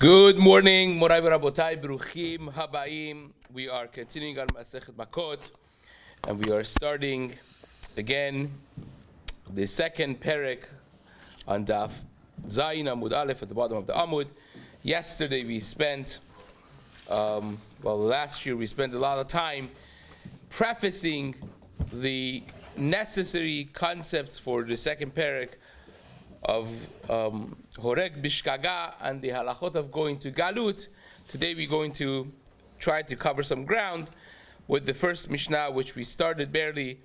Good morning, Morai Rabotai, Bruchim, Habaim. We are continuing on Masechet Makkot, and we are starting again the second perek on Daf Zayin Amud Aleph at the bottom of the Amud. Yesterday we spent, last year we spent a lot of time prefacing the necessary concepts for the second perek of Horeg Bishkaga and the halachot of going to Galut. Today we're going to try to cover some ground with the first Mishnah, which we started barely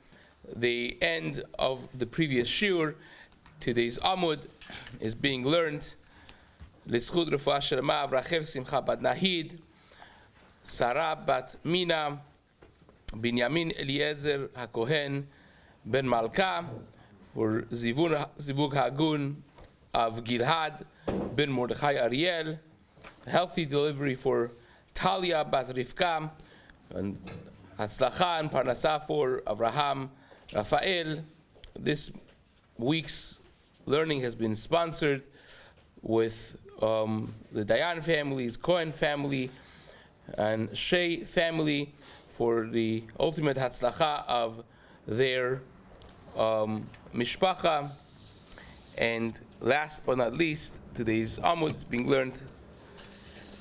the end of the previous shiur. Today's Amud is being learned. L'schud refuah shelema Rachel Simcha bat Nahid, Sarah bat Mina, Binyamin Eliezer HaKohen ben Malka, for Zivug Hagun of Gilhad ben Mordechai Ariel, healthy delivery for Talia bat Rivka, and Hatzlacha and Parnasah for Avraham Raphael. This week's learning has been sponsored with the Dayan families, Cohen family, and Shea family for the ultimate Hatzlacha of their Mishpacha. And last but not least, today's Amud is being learned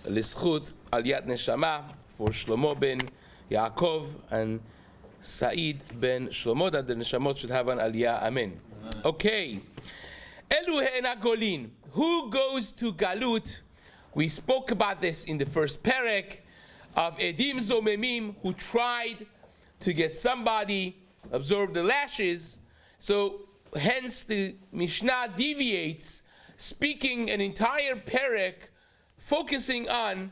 L'schut Aliyat Neshama for Shlomo ben Yaakov and Said ben Shlomo, that the Neshamot should have an Aliyah. Amen. Okay. Elu he'ena golin. Who goes to Galut? We spoke about this in the first perek of Edim Zomemim, who tried to get somebody absorb the lashes. So hence the Mishnah deviates, speaking an entire perek focusing on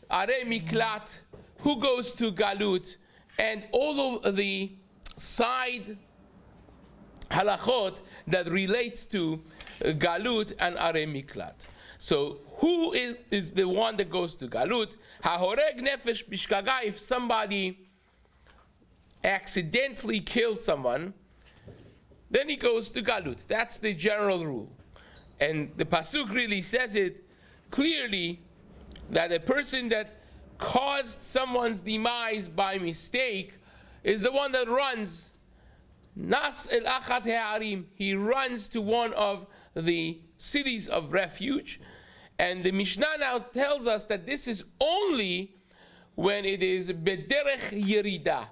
Are Miklat, who goes to Galut, and all of the side halachot that relates to Galut and Are Miklat. So who is the one that goes to Galut? HaHoreg Nefesh Bishkaga, if somebody accidentally killed someone, then he goes to Galut. That's the general rule. And the Pasuk really says it clearly, that a person that caused someone's demise by mistake is the one that runs. Nas el achat ha'arim. He runs to one of the cities of refuge. And the Mishnah now tells us that this is only when it is bederech yerida.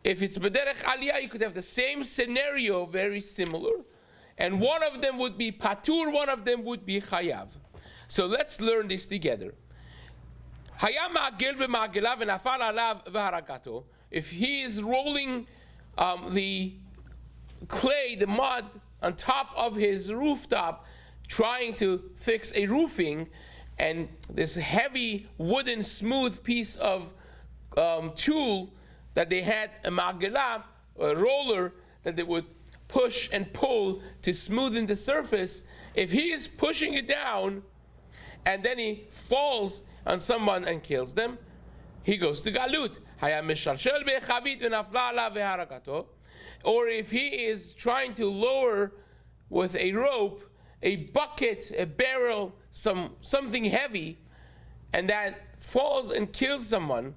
If it's bederech aliyah, you could have the same scenario, very similar, and one of them would be patur, one of them would be chayav. So let's learn this together. If he is rolling the clay, the mud, on top of his rooftop, trying to fix a roofing, and this heavy wooden smooth piece of tool that they had, a magela, a roller that they would push and pull to smoothen the surface, if he is pushing it down and then he falls on someone and kills them, he goes to Galut. Or if he is trying to lower with a rope, a bucket, a barrel, something heavy, and that falls and kills someone,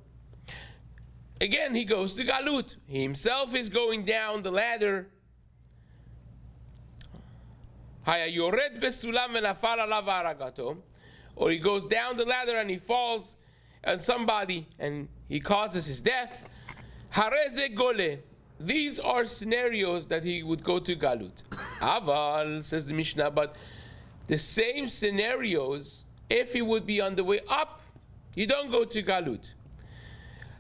again, he goes to Galut. He himself is going down the ladder. Or he goes down the ladder and he falls on somebody and he causes his death. These are scenarios that he would go to Galut. Aval, says the Mishnah, but the same scenarios, if he would be on the way up, you don't go to Galut.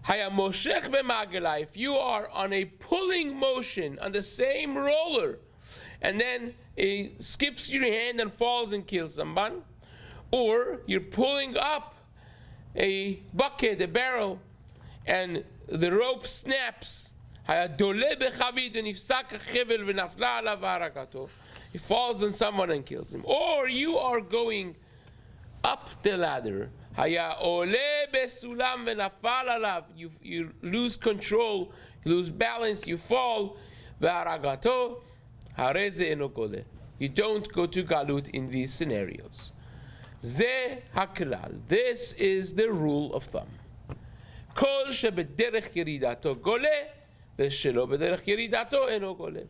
If you are on a pulling motion on the same roller, and then it skips your hand and falls and kills someone, or you're pulling up a bucket, a barrel, and the rope snaps, he falls on someone and kills him, or you are going up the ladder, you lose control, you lose balance, you fall, you don't go to Galut in these scenarios. Ze haklal. This is the rule of thumb. Kol shebederech yeridato gole, v'shelo bederech yeridato eno gole.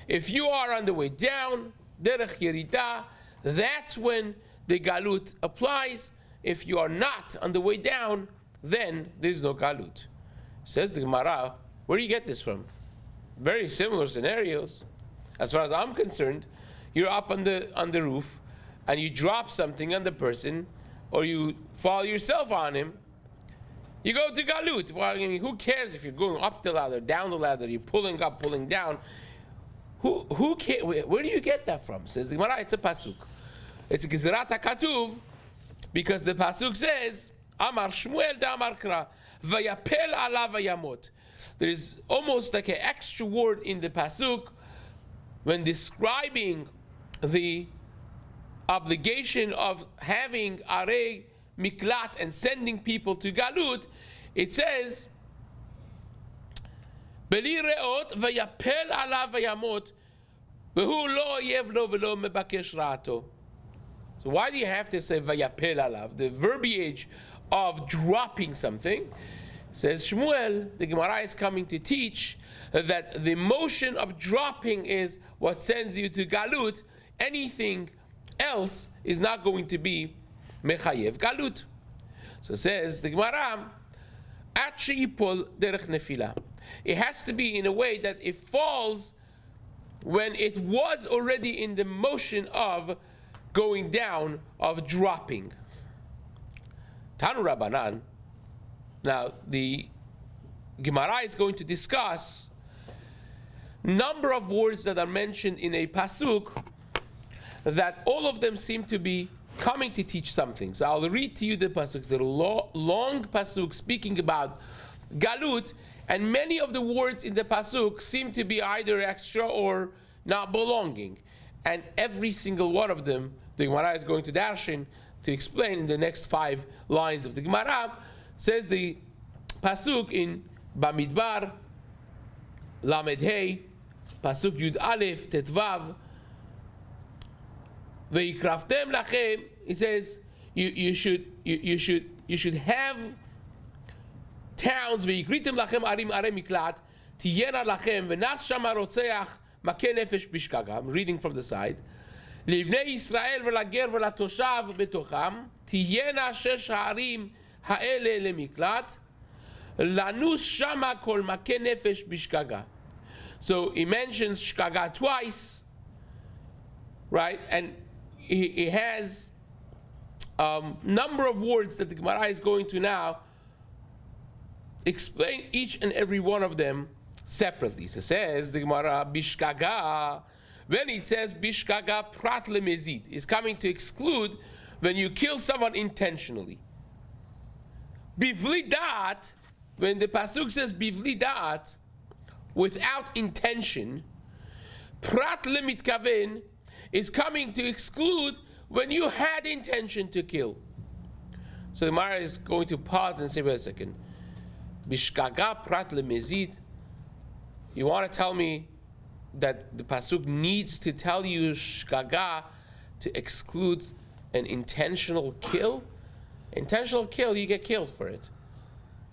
If you are on the way down, derech yerida, that's when the galut applies. If you are not on the way down, then there's no galut. Says the Gemara, where do you get this from? Very similar scenarios. As far as I'm concerned, you're up on the roof and you drop something on the person, or you fall yourself on him, you go to galut. Well, I mean, who cares if you're going up the ladder, down the ladder, you're pulling up, pulling down? Who cares? Where do you get that from? Says the Gemara, it's a pasuk. It's a Gezerat HaKatuv, because the pasuk says, Amar Shmuel da Amar Kra, Vayapel alav vayamot. There is almost like an extra word in the pasuk when describing the obligation of having arei miklat and sending people to galut. It says, Beli reot vayapel alav vayamot, v'hu lo oyev lo v'lo mebakesh ra'ato. So why do you have to say vayapel alav? The verbiage of dropping something. Says Shmuel, the Gemara is coming to teach that the motion of dropping is what sends you to galut. Anything else is not going to be mechayev galut. So says the Gemara, Achipol derech nefila. It has to be in a way that it falls when it was already in the motion of going down, of dropping. Tanu Rabbanan. Now the Gemara is going to discuss number of words that are mentioned in a pasuk that all of them seem to be coming to teach something. So I'll read to you the pasuk. It's a long pasuk speaking about galut, and many of the words in the pasuk seem to be either extra or not belonging. And every single one of them, the Gemara is going to darshan to explain in the next 5 lines of the Gemara. Says the pasuk in Bamidbar, Lamed Hey, pasuk Yud Aleph, Tetvav, Veikraftem lachem. It says you should have towns. Veikritem lachem arim arem miklat tiyena lachem v'nas shama rotzeach makeh nefesh bishkaga. I'm reading from the side. Livnei Yisrael v'lager v'latoshav betocham tiyena shesh ha'arim ha'ele lemiklat lanus shama kol makeh nefesh bishkaga. So he mentions shkaga twice, right? And he has number of words that the Gemara is going to now explain each and every one of them separately. So it says the Gemara, Bishkaga, when it says Bishkaga prat lemezid, is coming to exclude when you kill someone intentionally. Bivli da'at, when the pasuk says Bivli da'at, without intention, prat lemitkaven is coming to exclude when you had intention to kill. So the Gemara is going to pause and say, wait a second. Bishkaga prat lemezid. You want to tell me that the pasuk needs to tell you shkaga to exclude an intentional kill? Intentional kill, you get killed for it.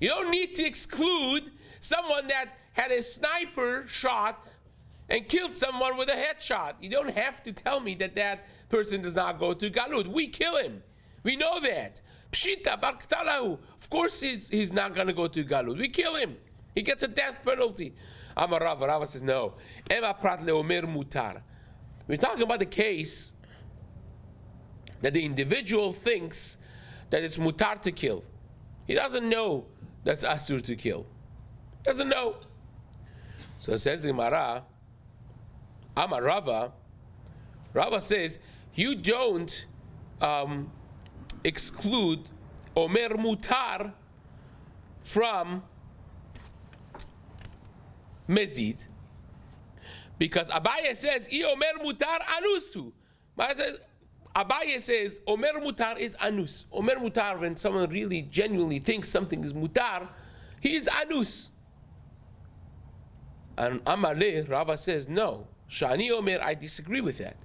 You don't need to exclude someone that had a sniper shot and killed someone with a headshot. You don't have to tell me that that person does not go to galut. We kill him. We know that. Pshita barktalahu. Of course he's not going to go to galut. We kill him. He gets a death penalty. Amar Rav. Rav says no. Ema prat leomer mutar. We're talking about the case that the individual thinks that it's mutar to kill. He doesn't know that's asur to kill. Doesn't know. So it says the Gemara, Amar Rava. Rava says you don't exclude omer mutar from mezid, because Abaye says I omer mutar anusu. Abaye says omer mutar is anus. Omer mutar, when someone really genuinely thinks something is mutar, he is anus. And Amaleh, Rava says no. Shani omer, I disagree with that.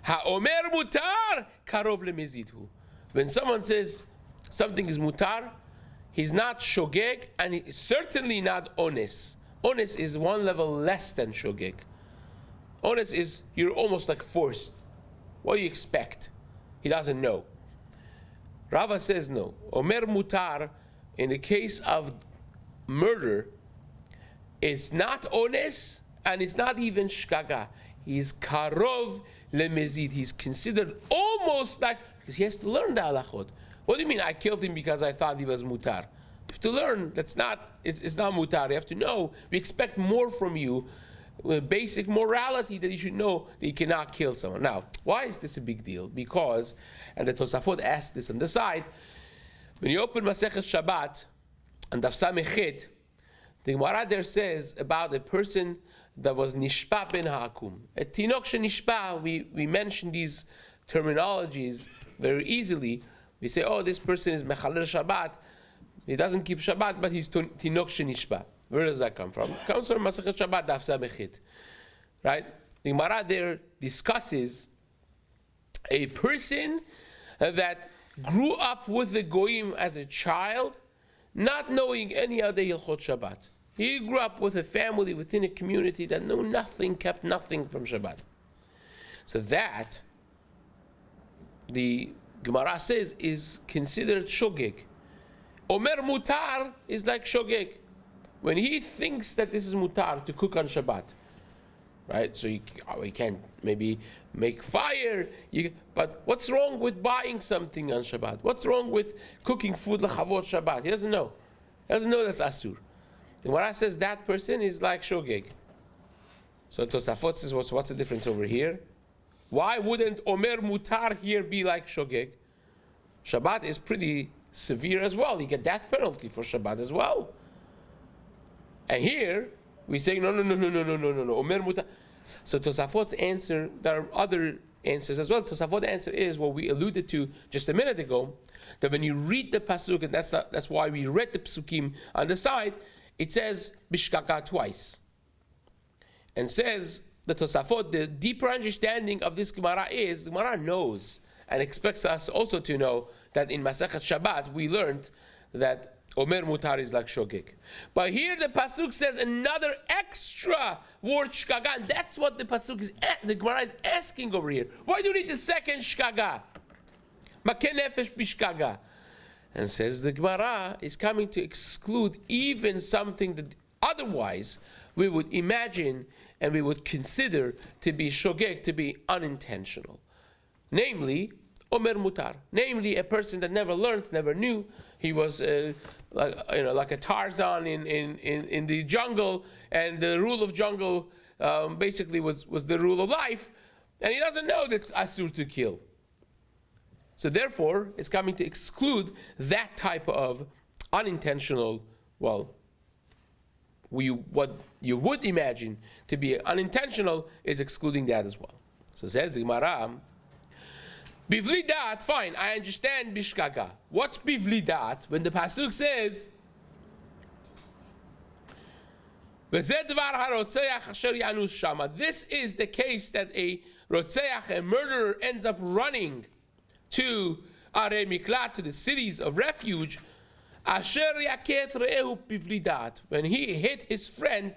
Ha omer mutar karov lemezidhu. When someone says something is mutar, he's not shogeg, and he's certainly not ones. Ones is one level less than shogeg. Ones is you're almost like forced. What do you expect? He doesn't know. Rava says no. Omer mutar, in the case of murder, it's not ones and it's not even shkaga. He's karov lemezid. He's considered almost like, because he has to learn the halachot. What do you mean I killed him because I thought he was mutar? You have to learn it's not mutar. You have to know. We expect more from you. Basic morality that you should know that you cannot kill someone. Now, why is this a big deal? Because, and the Tosafot asked this on the side, when you open Masechet Shabbat and Daf Samechet, the Gemara there says about a person that was nishpa ben ha'akum. A tinok shenishpa, we mention these terminologies very easily. We say, oh, this person is mechalel Shabbat. He doesn't keep Shabbat, but he's tinok shenishpa. Where does that come from? It comes from Masechet Shabbat Daf Samechet, right? The Gemara there discusses a person that grew up with the goyim as a child, not knowing any other Hilchot Shabbat. He grew up with a family within a community that knew nothing, kept nothing from Shabbat. So that, the Gemara says, is considered shogeg. Omer mutar is like shogeg. When he thinks that this is mutar to cook on Shabbat, right? So he can't maybe make fire. But what's wrong with buying something on Shabbat? What's wrong with cooking food lechavot Shabbat? He doesn't know. He doesn't know that's asur. The Gemara says that person is like shogeg. So Tosafot says, what's the difference over here? Why wouldn't Omer mutar here be like shogeg? Shabbat is pretty severe as well. You get death penalty for Shabbat as well. And here, we say, no, Omer mutar. So Tosafot's answer, there are other answers as well. Tosafot's answer is what we alluded to just a minute ago, that when you read the pasuk, and that's why we read the psukim on the side, it says bishkaka twice. And says, the Tosafot, the deeper understanding of this Gemara is, the Gemara knows and expects us also to know that in Masechet Shabbat, we learned that Omer mutar is like shogeg. But here the pasuk says another extra word shkaga, and that's what the pasuk is. The Gemara is asking over here. Why do you need the second shkaga? Makeh nefesh bishkaga. And says the Gemara is coming to exclude even something that otherwise we would imagine and we would consider to be shogeg, to be unintentional. Namely, Omer mutar. Namely, a person that never learned, never knew. He was like a Tarzan in the jungle, and the rule of jungle basically was the rule of life, and he doesn't know that it's asur to kill. So therefore, it's coming to exclude that type of unintentional, what you would imagine to be unintentional is excluding that as well. So says the Gemara, Bivli dat, fine, I understand bishkaga. What's bivli dat? When the pasuk says, this is the case that a rotzeach, a murderer, ends up running to Arei Miklat, to the cities of refuge. Asher yaket re'ehu bivli dat. When he hit his friend,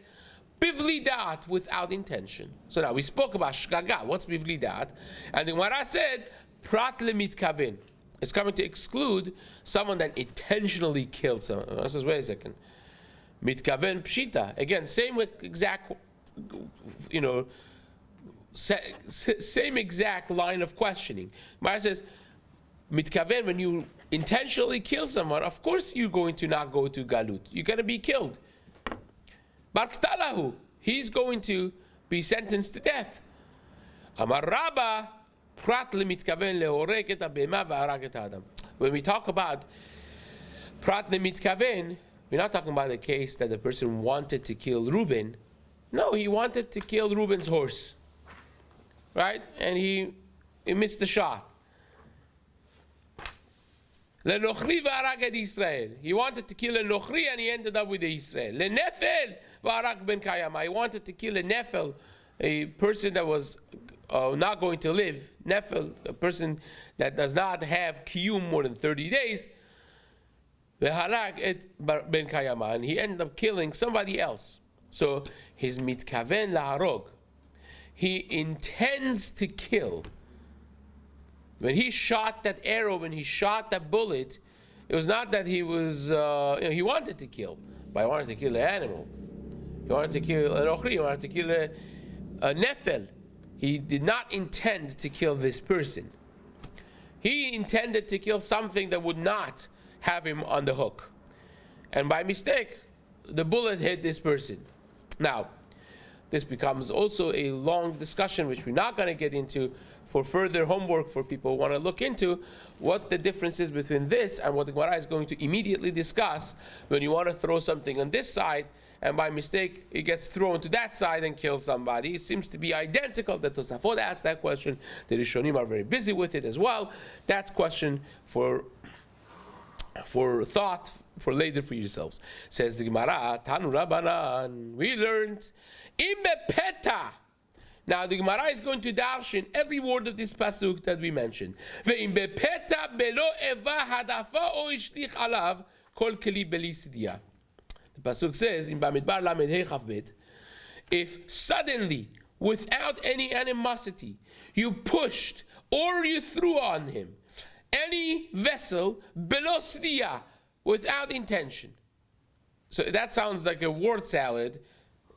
bivli dat, without intention. So now we spoke about shkaga. What's bivli dat? And the Gemara said, Prat lemitkaven. It's coming to exclude someone that intentionally killed someone. I says, wait a second. Mitkaven pshita. Again, same exact, same exact line of questioning. Mara says, mitkaven, when you intentionally kill someone, of course you're going to not go to galut. You're going to be killed. Barktalahu. He's going to be sentenced to death. Amar Rabba. When we talk about prat lemitkaven, we're not talking about the case that the person wanted to kill Reuben. No, he wanted to kill Reuben's horse, right? And he missed the shot. Lenochri v'arag et Yisrael. He wanted to kill a Nochri and he ended up with the Yisrael. Lenefel v'arag ben Kayama. He wanted to kill a Nefel, a person that was not going to live, nefel, a person that does not have kiyum more than 30 days, v'harag et ben kayama, and he ended up killing somebody else. So his mitkaven laharog, he intends to kill. When he shot that arrow, when he shot that bullet, it was not that he was, he wanted to kill, but he wanted to kill an animal. He wanted to kill an ochri, he wanted to kill a nefel. He did not intend to kill this person. He intended to kill something that would not have him on the hook. And by mistake, the bullet hit this person. Now, this becomes also a long discussion, which we're not going to get into, for further homework for people who want to look into what the difference is between this and what the Gemara is going to immediately discuss when you want to throw something on this side and by mistake it gets thrown to that side and kills somebody. It seems to be identical. The Tosafot asked that question. The Rishonim are very busy with it as well. That's question for thought, for later for yourselves. Says the Gemara, Tanu Rabbanan, we learned, Im bepeta. Now the Gemara is going to darshan every word of this pasuk that we mentioned. Ve'im bepeta belo eva hadafa o ishlich alav kol keli beli sidia. The pasuk says in Bamidbar Lamed Hey Chaf Bet, if suddenly, without any animosity, you pushed or you threw on him any vessel below sidia, without intention. So that sounds like a word salad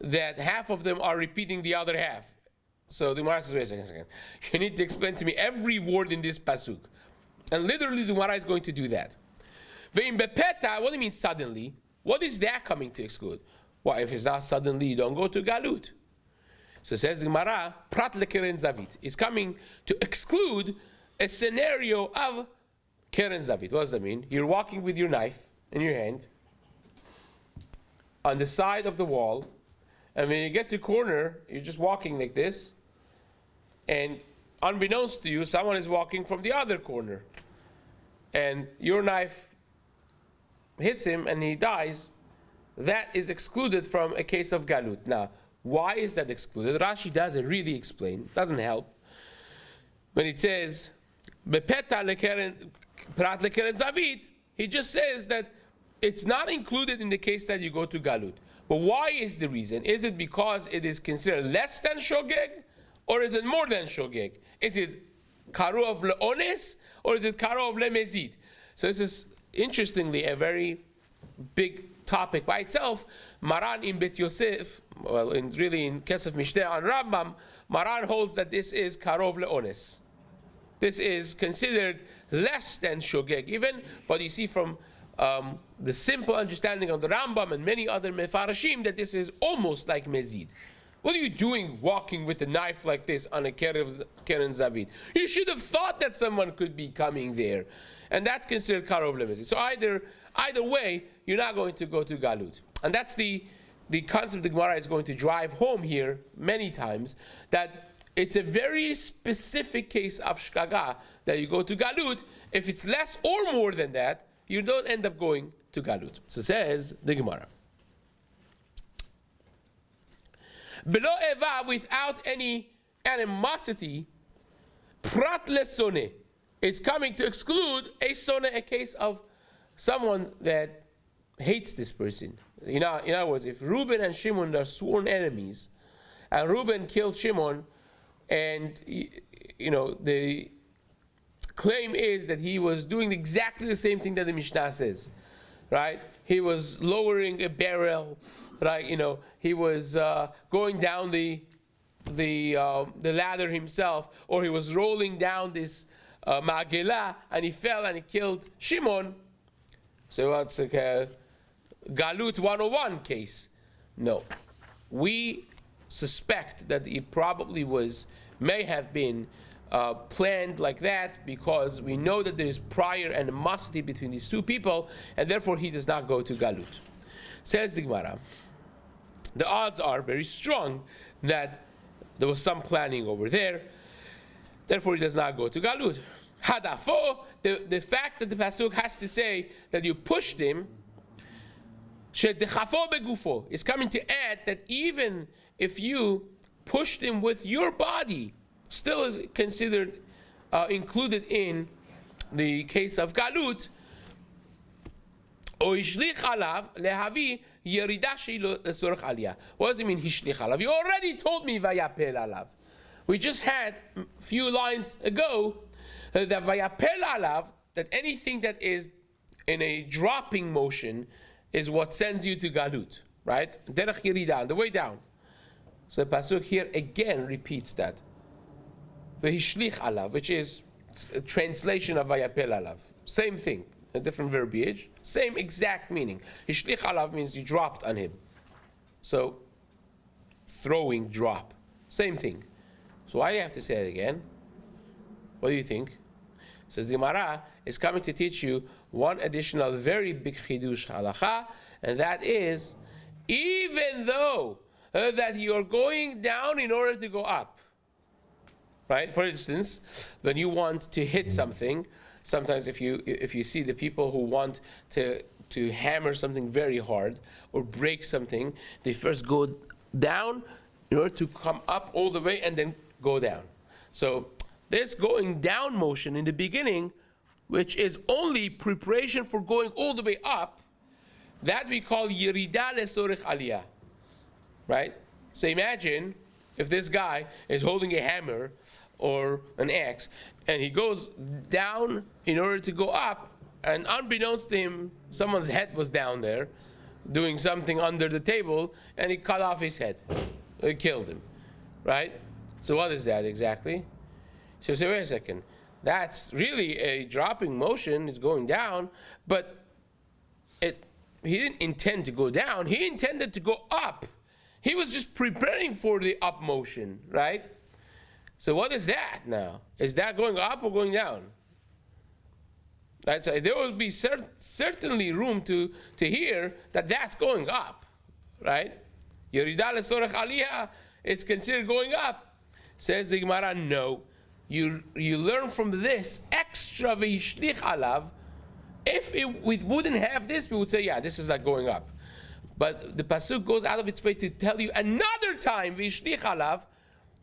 that half of them are repeating the other half. So the Gemara says, wait a second. You need to explain to me every word in this pasuk. And literally the Gemara is going to do that. Ve'im bepeta, what do you mean suddenly? What is that coming to exclude? Well, if it's not suddenly, you don't go to galut. So says the Gemara, prat lekeren zavit. It's coming to exclude a scenario of keren zavit. What does that mean? You're walking with your knife in your hand on the side of the wall, and when you get to corner, you're just walking like this, and unbeknownst to you, someone is walking from the other corner, and your knife hits him and he dies. That is excluded from a case of galut. Now, why is that excluded? Rashi doesn't really explain. Doesn't help. When it says bepeta lekeren prat lekeren zavit, he just says that it's not included in the case that you go to galut. But why is the reason? Is it because it is considered less than shogeg, or is it more than shogeg? Is it karov leones, or is it karov lemezid? So this is interestingly a very big topic by itself. Maran in Bet Yosef, well, in Kesef Mishneh on Rambam, Maran holds that this is karov leones. This is considered less than shogeg even, but you see from the simple understanding of the Rambam and many other mefarashim that this is almost like mezid. What are you doing walking with a knife like this on a keren zavit? You should have thought that someone could be coming there. And that's considered karov lemezid. So either way, you're not going to go to galut. And that's the concept the Gemara is going to drive home here many times, that it's a very specific case of shkaga that you go to galut. If it's less or more than that, you don't end up going to galut. So says the Gemara. Below eva, without any animosity, prat lesone. It's coming to exclude a sone, a case of someone that hates this person. In other words, if Reuben and Shimon are sworn enemies, and Reuben killed Shimon, and the claim is that he was doing exactly the same thing that the Mishnah says, right? He was lowering a barrel, right? He was going down the ladder himself, or he was rolling down this Ma'agela, and he fell and he killed Shimon. So it's like a Galut 101 case. No. We suspect that it probably may have been planned like that, because we know that there is prior animosity between these two people, and therefore he does not go to Galut. Says the Gemara, the odds are very strong that there was some planning over there, therefore he does not go to Galut. Hadafo, the fact that the pasuk has to say that you pushed him, shedechafo begufo, is coming to add that even if you pushed him with your body, still is considered included in the case of galut. O ishlich alav lehavi yerida sheilo lesorach aliyah. What does it mean hishlich alav? You already told me vayapel alav. We just had a few lines ago that vayapel alav, that anything that is in a dropping motion is what sends you to galut, right? Derech yerida, on the way down. So the pasuk here again repeats that. V'hishlich alav, which is a translation of vayapel alav. Same thing, a different verbiage, same exact meaning. Hishlich alav means you dropped on him. So, throwing, drop, same thing. So why do you have to say it again? What do you think? Says the Gemara is coming to teach you one additional very big chidush halacha, and that is, even though that you're going down in order to go up, right? For instance, when you want to hit something, sometimes if you see the people who want to hammer something very hard or break something, they first go down in order to come up all the way and then go down. So this going down motion in the beginning, which is only preparation for going all the way up, that we call yerida lesorech aliyah, right? So imagine if this guy is holding a hammer or an axe and he goes down in order to go up, and unbeknownst to him, someone's head was down there doing something under the table, and he cut off his head. He killed him, right? So what is that exactly? So you say, wait a second, that's really a dropping motion, it's going down, but he didn't intend to go down, he intended to go up. He was just preparing for the up motion, right? So what is that now? Is that going up or going down? Right? So there will be certainly room to hear that that's going up, right? Yerida lesorech aliyah, it's considered going up. Says the Gemara, no. You learn from this extra v'yishlich alav. If we wouldn't have this, we would say, yeah, this is like going up. But the pasuk goes out of its way to tell you another time, v'yishlich alav,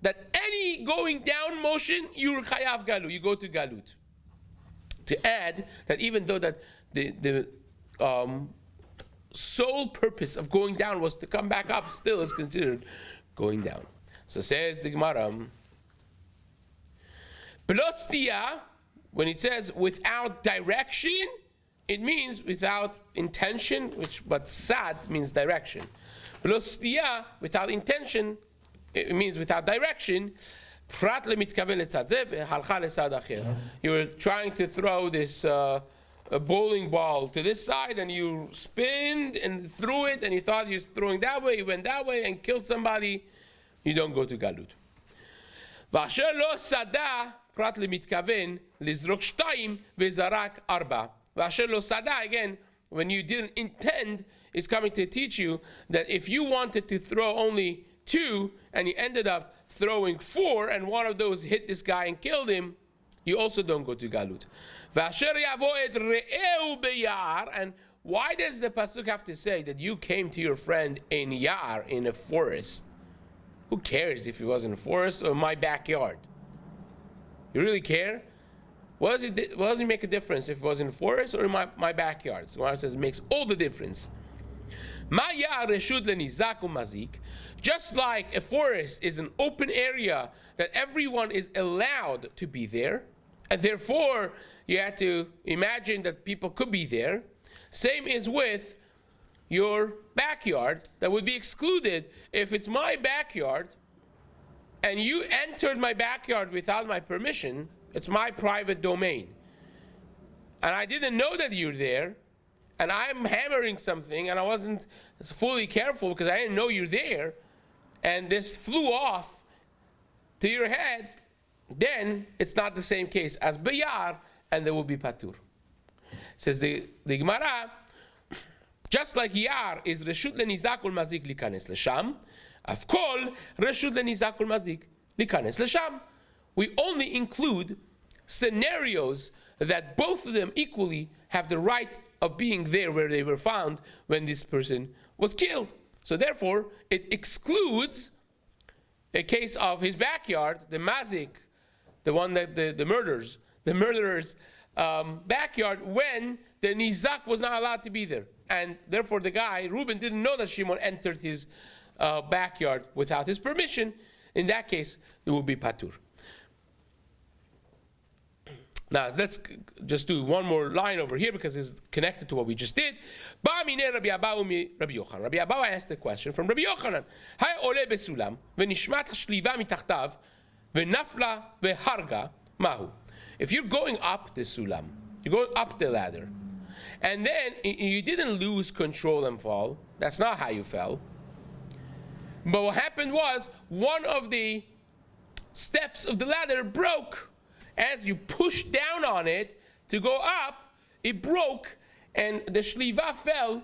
that any going down motion, you're chayav galut, you go to galut. To add that even though that the sole purpose of going down was to come back up, still is considered going down. So says the Gemara, Belostia, when it says without direction, it means without intention, but sad means direction. Belostia, without intention, it means without direction. You were trying to throw this a bowling ball to this side, and you spinned and threw it, and you thought you were throwing that way, you went that way and killed somebody. You don't go to galut. Vasher lo sada prat lemitkaven lizrok shtayim vezarak arba. Vasher lo sada, again, when you didn't intend, is coming to teach you that if you wanted to throw only 2 and you ended up throwing 4 and one of those hit this guy and killed him, you also don't go to galut. Vasher yavo et re'eu beyar. And why does the pasuk have to say that you came to your friend in yar, in a forest? Who cares if it was in a forest or my backyard? You really care? What does it make a difference if it was in a forest or in my backyard? So it says it makes all the difference. Just like a forest is an open area that everyone is allowed to be there, and therefore you have to imagine that people could be there. Same is with your backyard, that would be excluded. If it's my backyard and you entered my backyard without my permission, it's my private domain, and I didn't know that you're there, and I'm hammering something and I wasn't fully careful because I didn't know you're there, and this flew off to your head, then it's not the same case as bayar, and there will be patur. Says the Gemara, just like yar is reshut lenizak ul mazik likanes lesham, afkol reshut lenizak ul mazik likanes lesham. We only include scenarios that both of them equally have the right of being there where they were found when this person was killed. So therefore, it excludes a case of his backyard, the mazik, the one that the murderer's backyard, when the nizak was not allowed to be there. And therefore the guy, Reuben, didn't know that Shimon entered his backyard without his permission. In that case, it will be patur. Now, let's just do one more line over here because it's connected to what we just did. Rabbi Abahu asked the question from Rabbi Yochanan. Hay ole besulam, v'nishmat hashliva mitachtav, v'nafla v'harga, mahu. If you're going up the sulam, you're going up the ladder, and then you didn't lose control and fall, that's not how you fell. But what happened was, one of the steps of the ladder broke. As you pushed down on it to go up, it broke, and the shliva fell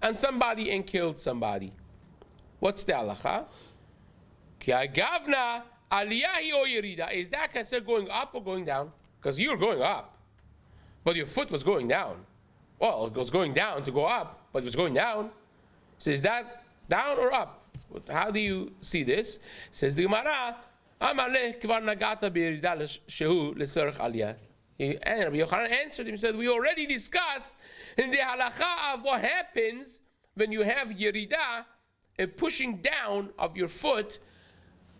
on somebody and killed somebody. What's the halacha? Ki agavna aliyahi o yerida. Is that considered going up or going down? Because you're going up, but your foot was going down. Well, it was going down to go up, but it was going down. So is that down or up? How do you see this? Says the Gemara. And Rabbi Yochanan answered him, said, we already discussed in the halacha of what happens when you have yerida, a pushing down of your foot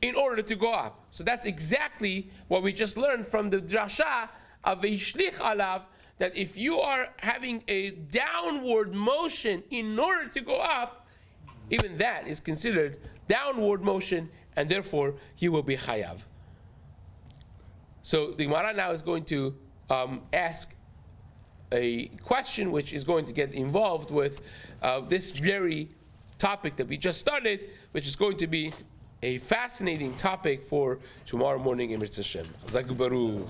in order to go up. So that's exactly what we just learned from the drasha of V'yishlich alav, that if you are having a downward motion in order to go up, even that is considered downward motion, and therefore he will be chayav. So the Gemara now is going to ask a question which is going to get involved with this very topic that we just started, which is going to be a fascinating topic for tomorrow morning in Mitzvah Hashem. Chazak u'baruch.